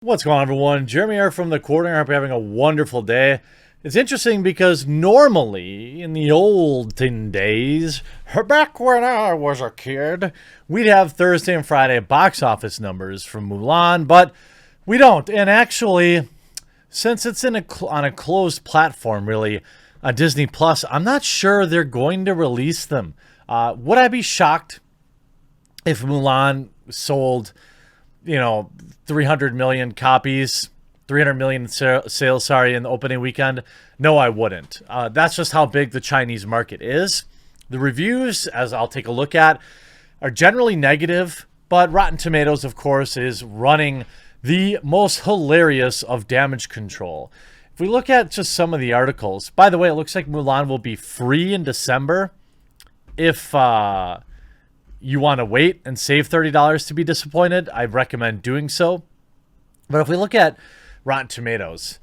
What's going on, everyone? Jeremy here from the Corner. I hope you're having a wonderful day. It's interesting because normally in the olden days, back when I was a kid, we'd have Thursday and Friday box office numbers from Mulan, but we don't. And actually, since it's on a closed platform, really, Disney Plus, I'm not sure they're going to release them. Would I be shocked if Mulan sold 300 million copies, 300 million sales, in the opening weekend? No, I wouldn't. That's just how big the Chinese market is. The reviews, as I'll take a look at, are generally negative, but Rotten Tomatoes, of course, is running the most hilarious of damage control. If we look at just some of the articles, by the way, it looks like Mulan will be free in December. If you want to wait and save $30 to be disappointed, I recommend doing so. But if we look at Rotten Tomatoes,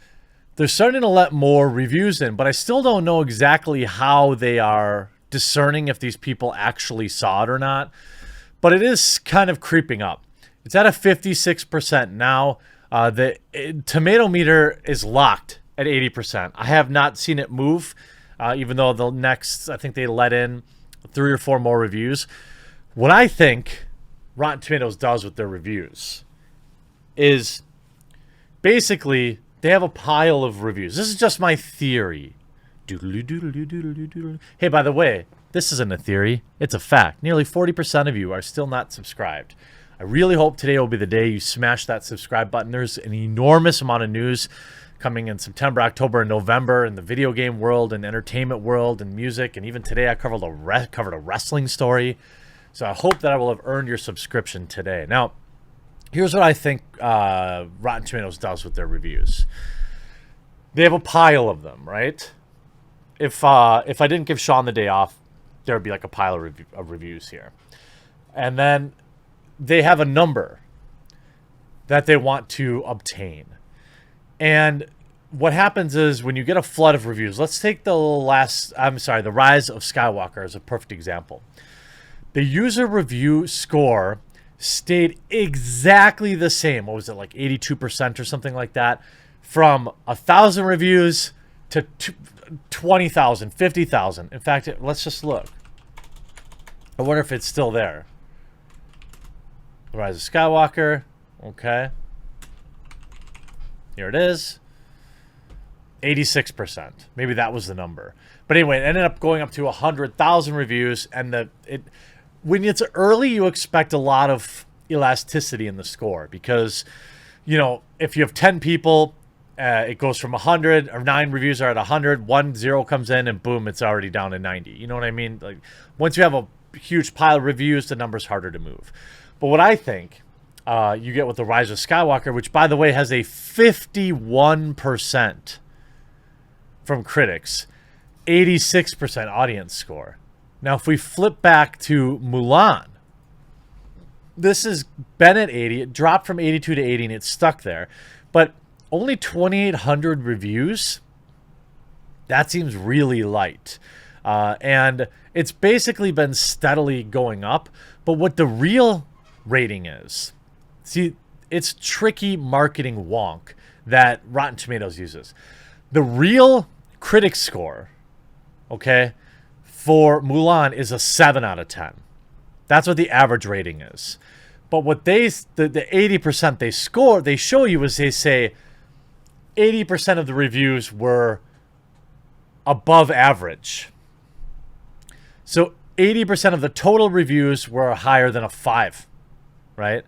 they're starting to let more reviews in, but I still don't know exactly how they are discerning if these people actually saw it or not. But it is kind of creeping up. It's at a 56% now. The tomato meter is locked at 80%. I have not seen it move, even though the next, I think they let in 3 or 4 more reviews. What I think Rotten Tomatoes does with their reviews is basically they have a pile of reviews. This is just my theory. Hey, by the way, this isn't a theory. It's a fact. Nearly 40% of you are still not subscribed. I really hope today will be the day you smash that subscribe button. There's an enormous amount of news coming in September, October, and November in the video game world and entertainment world and music. And even today I covered a wrestling story. So I hope that I will have earned your subscription today. Now, here's what I think Rotten Tomatoes does with their reviews. They have a pile of them, right? If I didn't give Sean the day off, there would be like a pile of reviews here. And then they have a number that they want to obtain. And what happens is when you get a flood of reviews, let's take the Rise of Skywalker as a perfect example. The user review score stayed exactly the same. What was it, like 82% or something like that? From 1,000 reviews to 20,000, 50,000. In fact, let's just look. I wonder if it's still there. The Rise of Skywalker. Okay. Here it is. 86%. Maybe that was the number. But anyway, it ended up going up to 100,000 reviews, and when it's early, you expect a lot of elasticity in the score because, if you have 10 people, it goes from 100, or 9 reviews are at 100, 0 comes in, and boom, it's already down to 90. You know what I mean? Like, once you have a huge pile of reviews, the number's harder to move. But what I think you get with the Rise of Skywalker, which, by the way, has a 51% from critics, 86% audience score. Now, if we flip back to Mulan, this has been at 80. It dropped from 82 to 80, and it's stuck there. But only 2,800 reviews? That seems really light. And it's basically been steadily going up. But what the real rating is, see, it's tricky marketing wonk that Rotten Tomatoes uses. The real critic score, okay, for Mulan is a 7 out of 10. That's what the average rating is. But what the 80% they show you is they say 80% of the reviews were above average. So 80% of the total reviews were higher than a 5, right?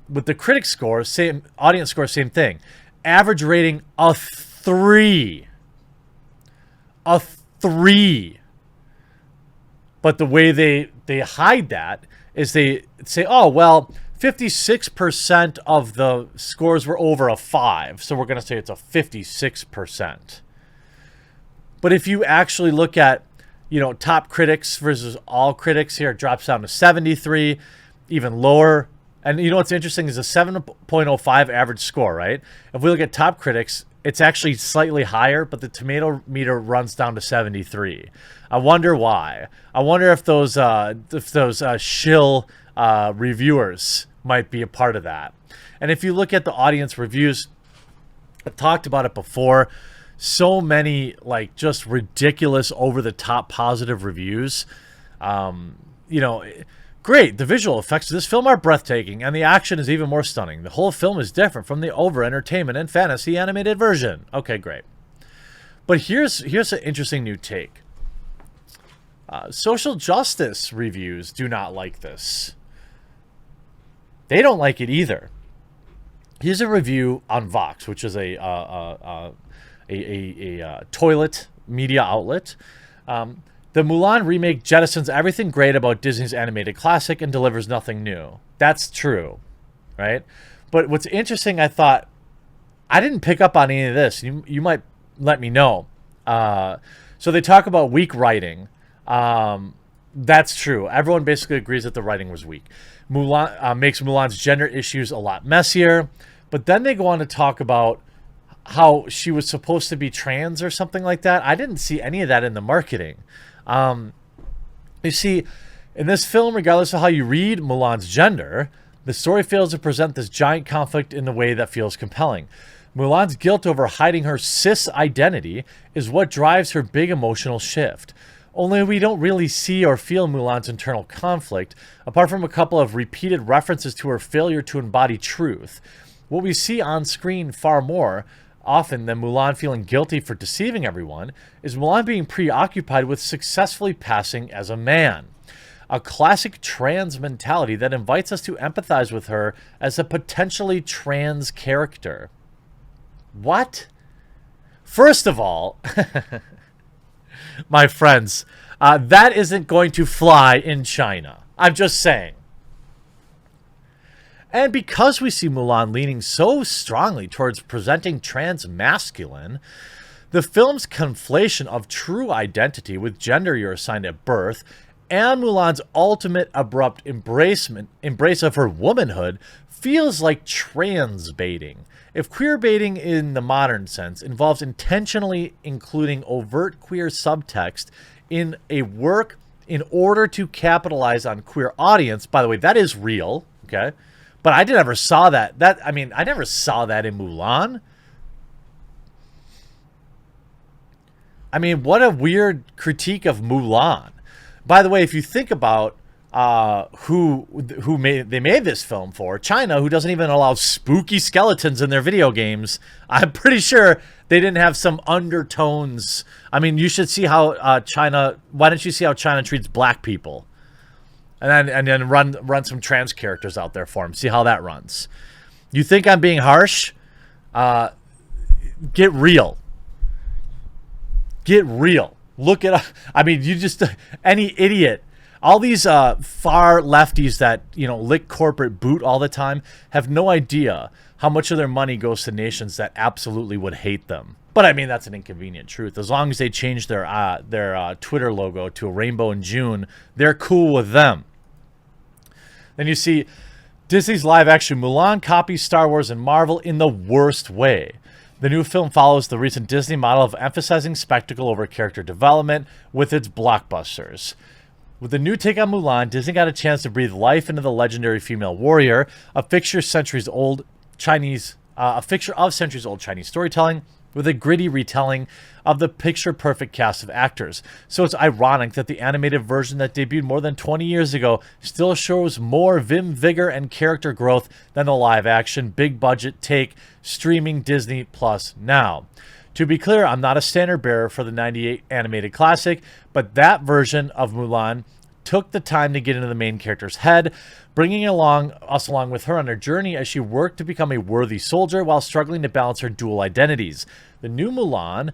With the critic score, same audience score, same thing. Average rating a 3. A 3. But the way they hide that is they say, oh, well, 56% of the scores were over a 5, so we're going to say it's a 56%. But if you actually look at, top critics versus all critics, here it drops down to 73, even lower. And what's interesting is a 7.05 average score, right? If we look at top critics, it's actually slightly higher, but the tomato meter runs down to 73. I wonder why. I wonder if those shill reviewers might be a part of that. And if you look at the audience reviews, I talked about it before, so many like just ridiculous over-the-top positive reviews. You know, great, the visual effects of this film are breathtaking, and the action is even more stunning. The whole film is different from the over-entertainment and fantasy animated version. Okay, great. But here's an interesting new take. Social justice reviews do not like this. They don't like it either. Here's a review on Vox, which is a toilet media outlet. The Mulan remake jettisons everything great about Disney's animated classic and delivers nothing new. That's true, right? But what's interesting, I thought, I didn't pick up on any of this. You might let me know. So they talk about weak writing. That's true. Everyone basically agrees that the writing was weak. Mulan makes Mulan's gender issues a lot messier. But then they go on to talk about how she was supposed to be trans or something like that. I didn't see any of that in the marketing. You see, in this film, regardless of how you read Mulan's gender, the story fails to present this giant conflict in the way that feels compelling. Mulan's guilt over hiding her cis identity is what drives her big emotional shift. Only we don't really see or feel Mulan's internal conflict, apart from a couple of repeated references to her failure to embody truth. What we see on screen far more often than Mulan feeling guilty for deceiving everyone is Mulan being preoccupied with successfully passing as a man. A classic trans mentality that invites us to empathize with her as a potentially trans character. What? First of all, my friends, that isn't going to fly in China. I'm just saying. And because we see Mulan leaning so strongly towards presenting trans masculine, the film's conflation of true identity with gender you're assigned at birth and Mulan's ultimate abrupt embrace of her womanhood feels like trans baiting. If queer baiting in the modern sense involves intentionally including overt queer subtext in a work in order to capitalize on queer audience, by the way, that is real, okay? But I never saw that. I never saw that in Mulan. I mean, what a weird critique of Mulan. By the way, if you think about who they made this film for, China, who doesn't even allow spooky skeletons in their video games, I'm pretty sure they didn't have some undertones. I mean, you should see how China. Why don't you see how China treats black people? And then run some trans characters out there for them. See how that runs. You think I'm being harsh? Get real. Get real. Look at. I mean, you just any idiot. All these far lefties that lick corporate boot all the time have no idea how much of their money goes to nations that absolutely would hate them. But I mean, that's an inconvenient truth. As long as they change their Twitter logo to a rainbow in June, they're cool with them. Then you see Disney's live-action Mulan copies Star Wars and Marvel in the worst way. The new film follows the recent Disney model of emphasizing spectacle over character development with its blockbusters. With the new take on Mulan, Disney got a chance to breathe life into the legendary female warrior, a fixture of centuries-old Chinese storytelling, with a gritty retelling of the picture-perfect cast of actors. So it's ironic that the animated version that debuted more than 20 years ago still shows more vim, vigor, and character growth than the live-action, big-budget take streaming Disney Plus now. To be clear, I'm not a standard-bearer for the 98 animated classic, but that version of Mulan took the time to get into the main character's head, bringing us along with her on her journey as she worked to become a worthy soldier while struggling to balance her dual identities. The new Mulan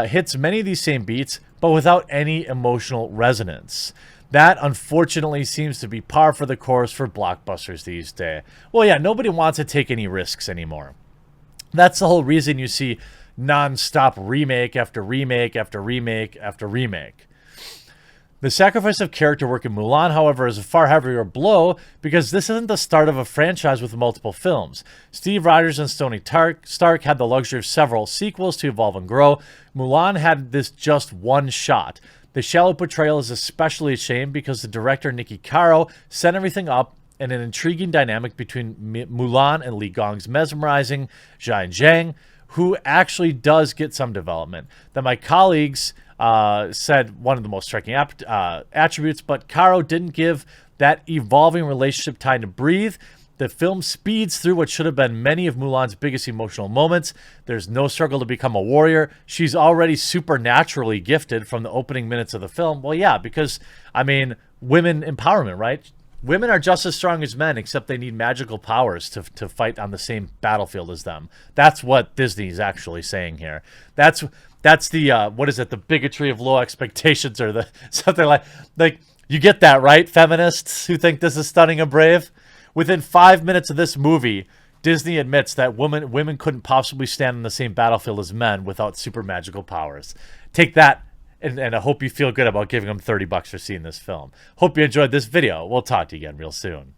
hits many of these same beats, but without any emotional resonance. That, unfortunately, seems to be par for the course for blockbusters these days. Well, yeah, nobody wants to take any risks anymore. That's the whole reason you see non-stop remake after remake after remake after remake. The sacrifice of character work in Mulan, however, is a far heavier blow because this isn't the start of a franchise with multiple films. Steve Rogers and Tony Stark had the luxury of several sequels to evolve and grow. Mulan had this just one shot. The shallow portrayal is especially a shame because the director, Nicky Caro, set everything up and an intriguing dynamic between Mulan and Li Gong's mesmerizing Zhang Zhang, who actually does get some development. That my colleagues said one of the most striking attributes, but Caro didn't give that evolving relationship time to breathe. The film speeds through what should have been many of Mulan's biggest emotional moments. There's no struggle to become a warrior. She's already supernaturally gifted from the opening minutes of the film. Well, yeah, because, I mean, women empowerment, right? Women are just as strong as men, except they need magical powers to fight on the same battlefield as them. That's what Disney's actually saying here. That's the, what is it, the bigotry of low expectations, or the something like you get that, right, feminists who think this is stunning and brave? Within 5 minutes of this movie, Disney admits that women couldn't possibly stand on the same battlefield as men without super magical powers. Take that, and I hope you feel good about giving them $30 for seeing this film. Hope you enjoyed this video. We'll talk to you again real soon.